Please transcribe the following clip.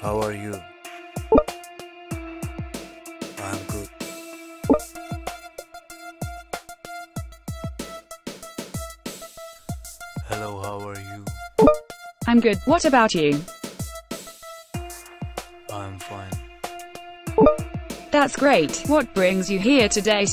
How are you? I'm good. Hello, how are you? I'm good. What about you? I'm fine. That's great. What brings you here today?